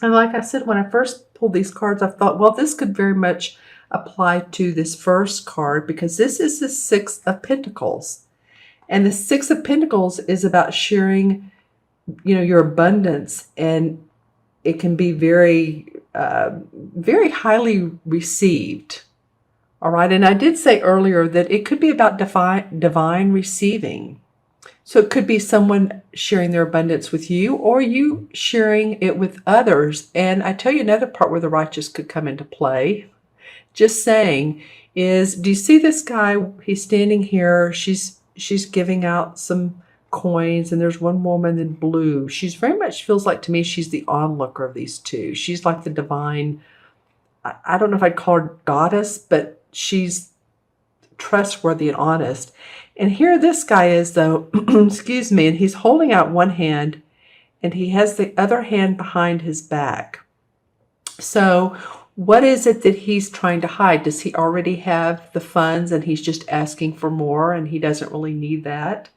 And like I said, when I first pulled these cards, I thought, well, this could very much apply to this first card because this is the Six of Pentacles. And the Six of Pentacles is about sharing, your abundance, and it can be very highly received. All right. And I did say earlier that it could be about divine receiving. So it could be someone sharing their abundance with you or you sharing it with others. And I tell you another part where the righteous could come into play. Just saying is, do you see this guy? He's standing here. She's giving out some coins, and there's one woman in blue. She's very much feels like to me she's the onlooker of these two. She's like the divine, I don't know if I'd call her goddess, but she's trustworthy and honest. And here this guy is, though, excuse me, and he's holding out one hand and he has the other hand behind his back. So what is it that he's trying to hide? Does he already have the funds and he's just asking for more and he doesn't really need that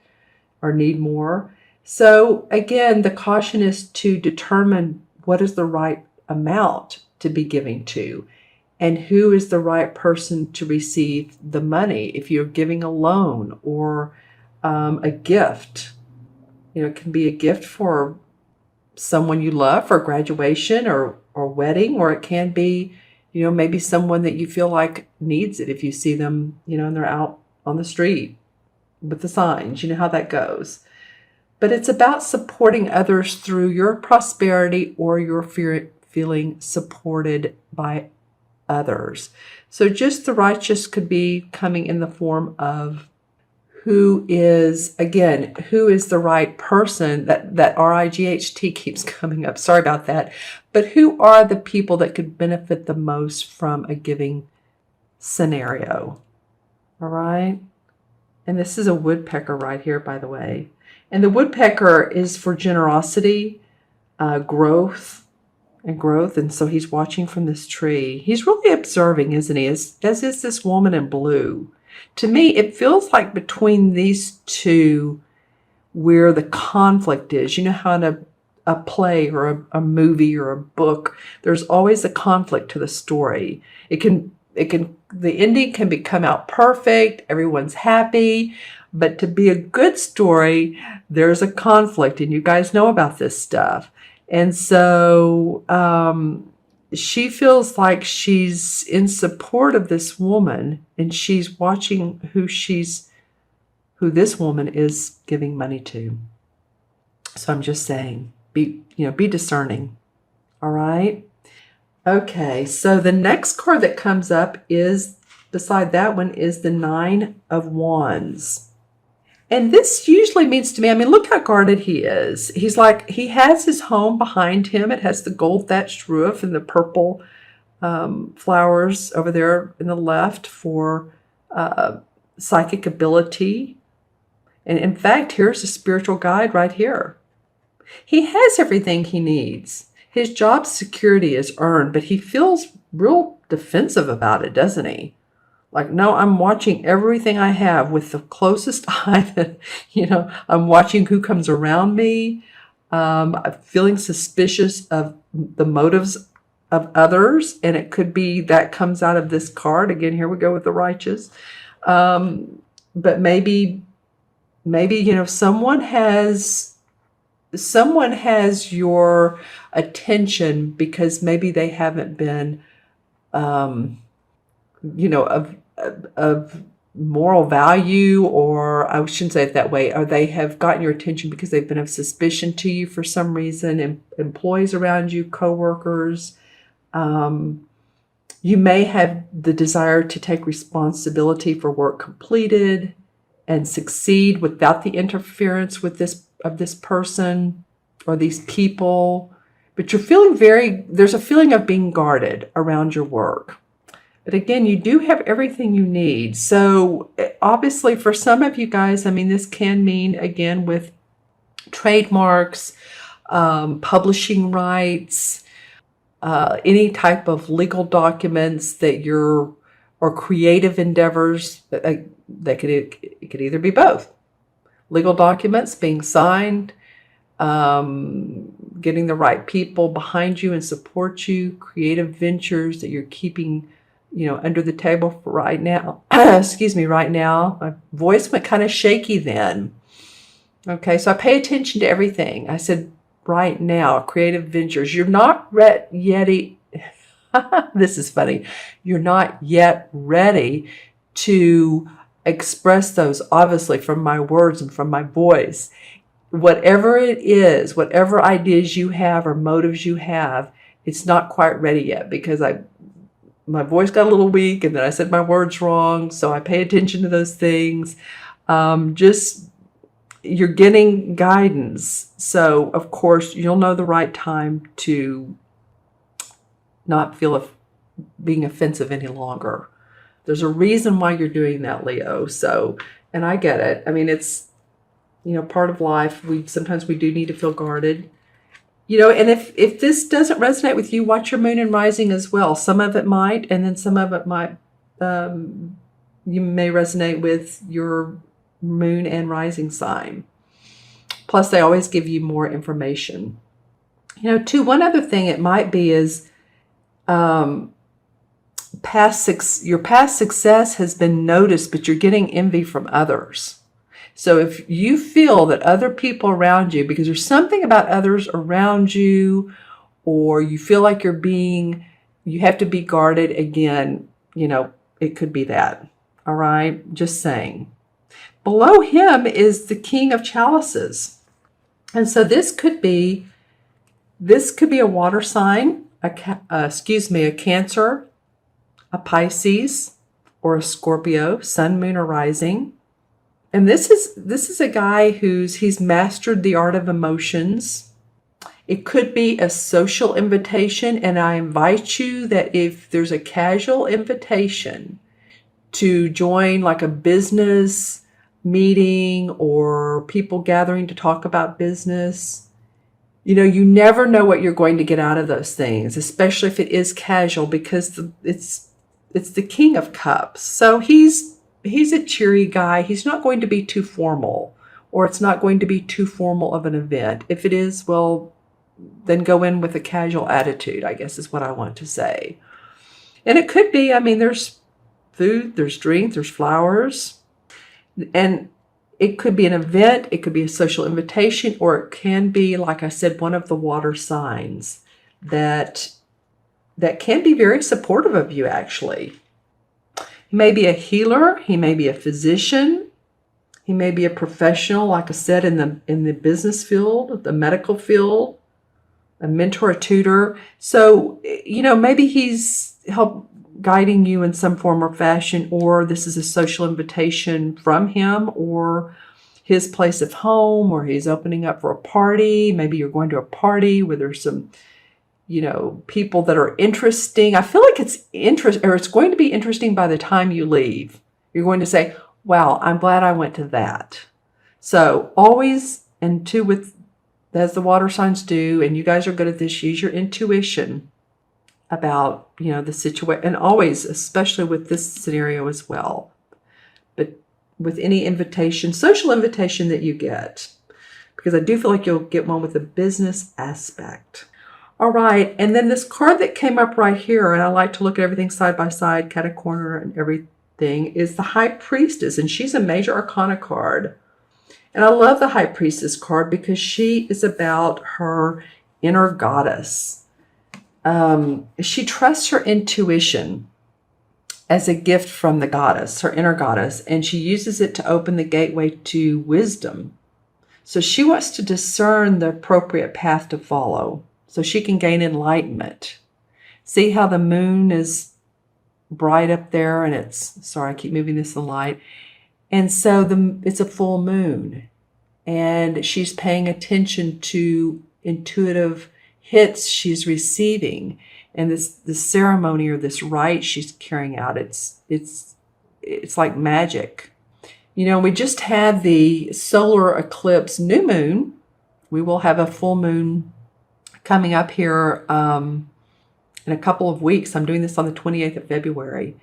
or need more? So again, the caution is to determine what is the right amount to be giving to and who is the right person to receive the money. If you're giving a loan or a gift, it can be a gift for someone you love for graduation or wedding, or it can be, maybe someone that you feel like needs it. If you see them, and they're out on the street with the signs, you know how that goes. But it's about supporting others through your prosperity or your feeling supported by others. So just the righteous could be coming in the form of who is the right person. That RIGHT keeps coming up. Sorry about that. But who are the people that could benefit the most from a giving scenario? All right. And this is a woodpecker right here, by the way. And the woodpecker is for generosity, growth. And so he's watching from this tree. He's really observing, isn't he? As is this woman in blue. To me, it feels like between these two where the conflict is. You know how in a play or a movie or a book, there's always a conflict to the story. The ending can come out perfect. Everyone's happy. But to be a good story, there's a conflict. And you guys know about this stuff. And so she feels like she's in support of this woman, and she's watching who this woman is giving money to. So I'm just saying, be discerning. All right. Okay. So the next card that comes up is, beside that one, is the Nine of Wands. And this usually means to me, look how guarded he is. He's like, he has his home behind him. It has the gold thatched roof and the purple flowers over there in the left for psychic ability. And in fact, here's a spiritual guide right here. He has everything he needs. His job security is earned, but he feels real defensive about it, doesn't he? Like, no, I'm watching everything I have with the closest eye. I'm watching who comes around me. I'm feeling suspicious of the motives of others. And it could be that comes out of this card. Again, here we go with the righteous. But maybe, someone has your attention because maybe they haven't been, of moral value, or I shouldn't say it that way, or they have gotten your attention because they've been of suspicion to you for some reason, employees around you, coworkers. You may have the desire to take responsibility for work completed and succeed without the interference of this person or these people, but you're feeling there's a feeling of being guarded around your work. But again, you do have everything you need. So obviously for some of you guys, this can mean, again, with trademarks, publishing rights, any type of legal documents or creative endeavors. It could either be both. Legal documents being signed, getting the right people behind you and support you, creative ventures that you're keeping, under the table for right now. Excuse me, right now. My voice went kind of shaky then. Okay, so I pay attention to everything. I said, right now, creative ventures. You're not yet. This is funny. You're not yet ready to express those, obviously, from my words and from my voice. Whatever it is, whatever ideas you have or motives you have, it's not quite ready yet because my voice got a little weak and then I said my words wrong. So I pay attention to those things. You're getting guidance. So of course you'll know the right time to not feel being offensive any longer. There's a reason why you're doing that, Leo. So, and I get it. I mean, it's, part of life. Sometimes we do need to feel guarded. And if this doesn't resonate with you, watch your moon and rising as well. Some of it might, and then some of it might, you may resonate with your moon and rising sign. Plus, they always give you more information. Too, one other thing it might be is your past success has been noticed, but you're getting envy from others. So if you feel that other people around you, because there's something about others around you, or you feel like you have to be guarded again, it could be that. All right. Just saying. Below him is the King of Chalices. And so this could be a water sign, a Cancer, a Pisces, or a Scorpio, sun, moon, or rising. And this is a guy he's mastered the art of emotions. It could be a social invitation, and I invite you that if there's a casual invitation to join like a business meeting or people gathering to talk about business, you never know what you're going to get out of those things, especially if it is casual, because it's the King of Cups. So he's a cheery guy. He's not going to be too formal, or it's not going to be too formal of an event. If it is, well, then go in with a casual attitude, I guess is what I want to say. And it could be, there's food, there's drink, there's flowers, and it could be an event, it could be a social invitation, or it can be, like I said, one of the water signs that can be very supportive of you, actually. He may be a healer, he may be a physician, he may be a professional, like I said, in the business field, the medical field, a mentor, a tutor. So, maybe he's guiding you in some form or fashion, or this is a social invitation from him or his place of home, or he's opening up for a party. Maybe you're going to a party where there's some people that are interesting. I feel like it's going to be interesting by the time you leave. You're going to say, wow, I'm glad I went to that. So always, and too, as the water signs do, and you guys are good at this, use your intuition about, the situation, and always, especially with this scenario as well. But with any social invitation that you get, because I do feel like you'll get one with a business aspect. All right, and then this card that came up right here, and I like to look at everything side by side, cat a corner and everything, is the High Priestess, and she's a major arcana card. And I love the High Priestess card because she is about her inner goddess. She trusts her intuition as a gift from the goddess, her inner goddess, and she uses it to open the gateway to wisdom. So she wants to discern the appropriate path to follow, so she can gain enlightenment. See how the moon is bright up there, and sorry, I keep moving this in light. And so it's a full moon, and she's paying attention to intuitive hits she's receiving, and this ceremony or this rite she's carrying out. It's like magic. We just had the solar eclipse new moon. We will have a full moon coming up here in a couple of weeks. I'm doing this on the 28th of February.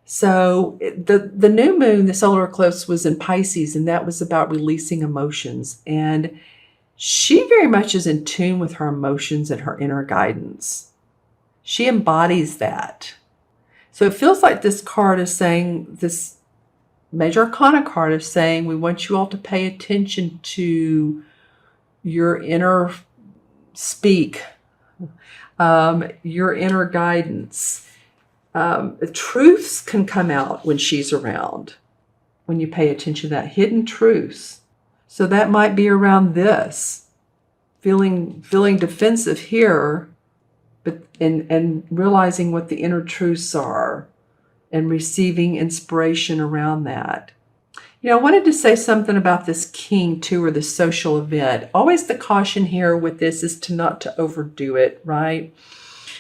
So the new moon, the solar eclipse, was in Pisces, and that was about releasing emotions. And she very much is in tune with her emotions and her inner guidance. She embodies that. So it feels like this card is saying, this Major Arcana card is saying, we want you all to pay attention to your inner speak, your inner guidance. Truths can come out when she's around, when you pay attention to that, hidden truths. So that might be around this, feeling defensive here, but and realizing what the inner truths are and receiving inspiration around that. I wanted to say something about this king too, or this social event. Always the caution here with this is not to overdo it, right?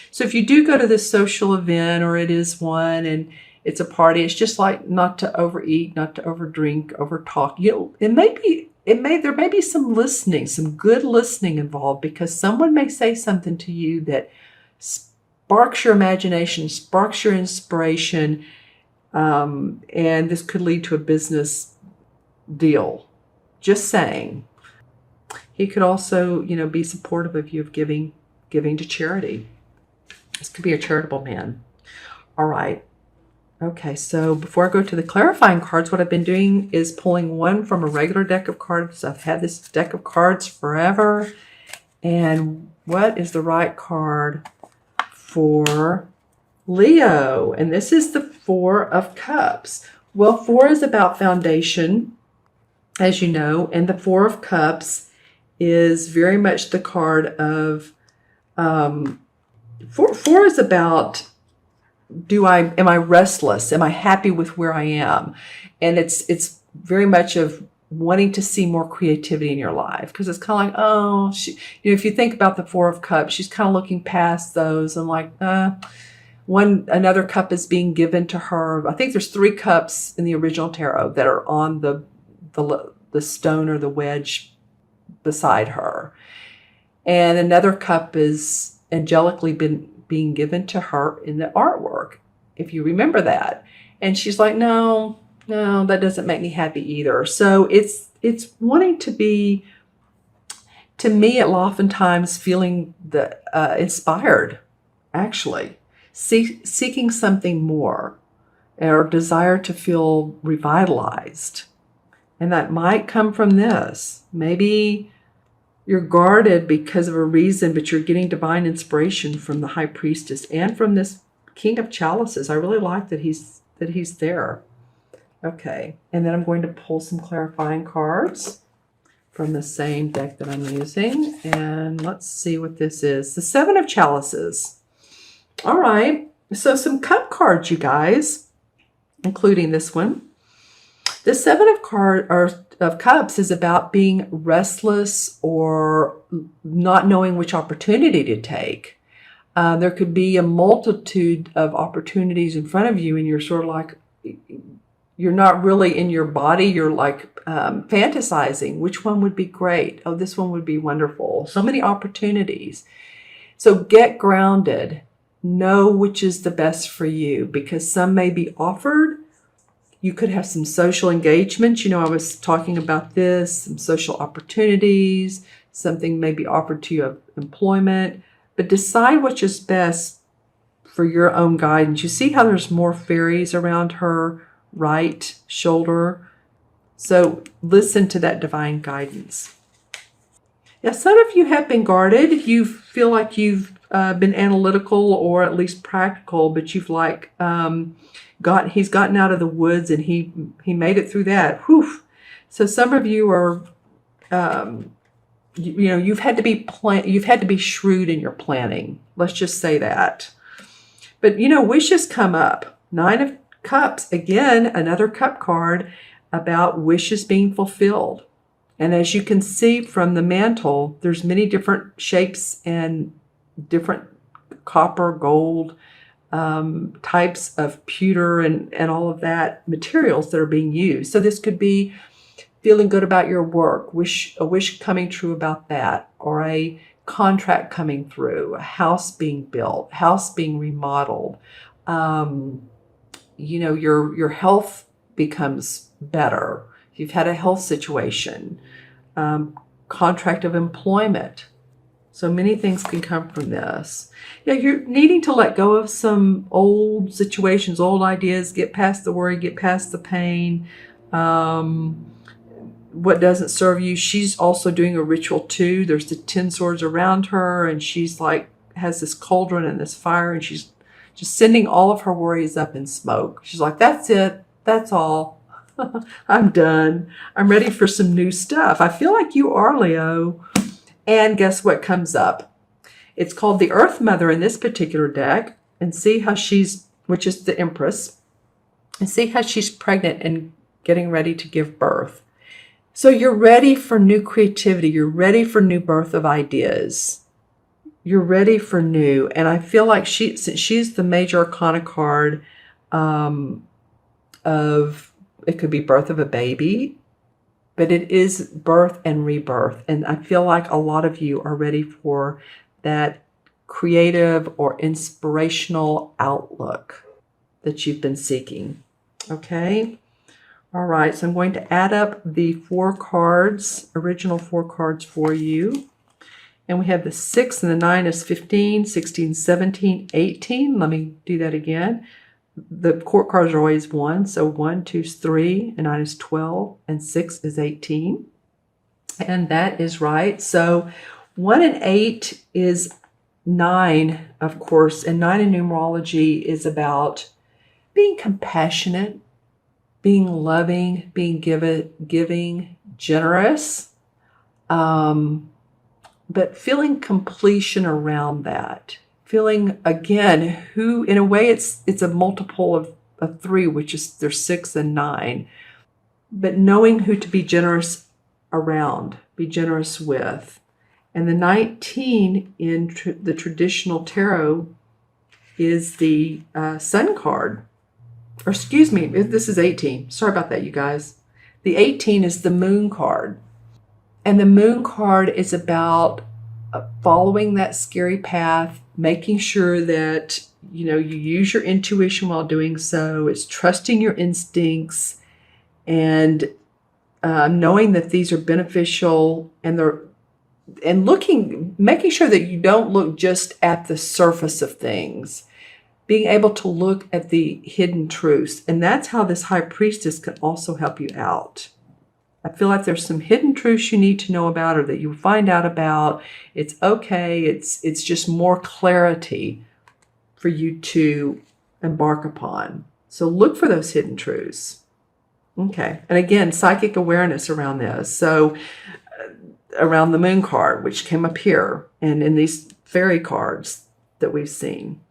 So if you do go to this social event, or it is one and it's a party, it's just like not to overeat, not to overdrink, overtalk. There may be some listening, some good listening involved, because someone may say something to you that sparks your imagination, sparks your inspiration, and this could lead to a business deal. Just saying. He could also, be supportive of you of giving to charity. This could be a charitable man. All right. Okay, so before I go to the clarifying cards, what I've been doing is pulling one from a regular deck of cards. I've had this deck of cards forever. And what is the right card for Leo? And this is the Four of Cups. Well, 4 is about foundation, as you know, and the Four of Cups is very much the card of, 4 is about, am I restless? Am I happy with where I am? And it's very much of wanting to see more creativity in your life, because it's kind of like, if you think about the Four of Cups, she's kind of looking past those and like, another cup is being given to her. I think there's 3 cups in the original tarot that are on the stone or the wedge beside her, and another cup is angelically being given to her in the artwork, if you remember that. And she's like, no, that doesn't make me happy either. So it's wanting to be, to me, it oftentimes feeling inspired, actually, seeking something more, or desire to feel revitalized. And that might come from this. Maybe you're guarded because of a reason, but you're getting divine inspiration from the High Priestess and from this King of Chalices. I really like that he's there. Okay, and then I'm going to pull some clarifying cards from the same deck that I'm using. And let's see what this is. The Seven of Chalices. All right, so some cup cards, you guys, including this one. The Seven of Cups is about being restless or not knowing which opportunity to take. There could be a multitude of opportunities in front of you, and you're sort of like, you're not really in your body. You're like fantasizing. Which one would be great? Oh, this one would be wonderful. So many opportunities. So get grounded. Know which is the best for you, because some may be offered. You could have some social engagements. I was talking about this, some social opportunities, something may be offered to you of employment, but decide which is best for your own guidance. You see how there's more fairies around her right shoulder? So listen to that divine guidance. Yeah, some of you have been guarded. You feel like you've been analytical or at least practical, but you've like, he's gotten out of the woods and he made it through that. Whew. So some of you are, you've had to be shrewd in your planning. Let's just say that. But wishes come up. 9 of Cups, again, another cup card about wishes being fulfilled. And as you can see from the mantle, there's many different shapes and different copper, gold, types of pewter and all of that materials that are being used. So this could be feeling good about your work, a wish coming true about that, or a contract coming through, a house being built, house being remodeled. Your health becomes better. If you've had a health situation, contract of employment. So many things can come from this. Yeah, you're needing to let go of some old situations, old ideas, get past the worry, get past the pain, what doesn't serve you. She's also doing a ritual too. There's the 10 swords around her, and she's like, has this cauldron and this fire, and she's just sending all of her worries up in smoke. She's like, that's it. That's all. I'm done. I'm ready for some new stuff. I feel like you are, Leo. And guess what comes up? It's called the Earth Mother in this particular deck. And see how she's, which is the Empress, and see how she's pregnant and getting ready to give birth. So you're ready for new creativity. You're ready for new birth of ideas. You're ready for new. And I feel like since she's the major arcana card of, it could be birth of a baby, but it is birth and rebirth. And I feel like a lot of you are ready for that creative or inspirational outlook that you've been seeking. Okay? All right, so I'm going to add up the 4 cards, original 4 cards for you. And we have the 6 and the 9 is 15, 16, 17, 18. Let me do that again. The court cards are always 1. So 1, 2 is 3, and 9 is 12, and 6 is 18. And that is right. So 1 and 8 is 9, of course. And 9 in numerology is about being compassionate, being loving, being giving, generous, but feeling completion around that. Feeling, again, who, in a way, it's a multiple of 3, which is there's 6 and 9. But knowing who to be generous around, be generous with. And the 19 in the traditional tarot is the Sun card. Or excuse me, this is 18. Sorry about that, you guys. The 18 is the Moon card. And the Moon card is about following that scary path, making sure that, you use your intuition while doing so. It's trusting your instincts and knowing that these are beneficial, and making sure that you don't look just at the surface of things. Being able to look at the hidden truths. And that's how this High Priestess can also help you out. I feel like there's some hidden truths you need to know about, or that you find out about. It's okay. It's just more clarity for you to embark upon. So look for those hidden truths. Okay. And again, psychic awareness around this. So around the Moon card, which came up here, and in these fairy cards that we've seen.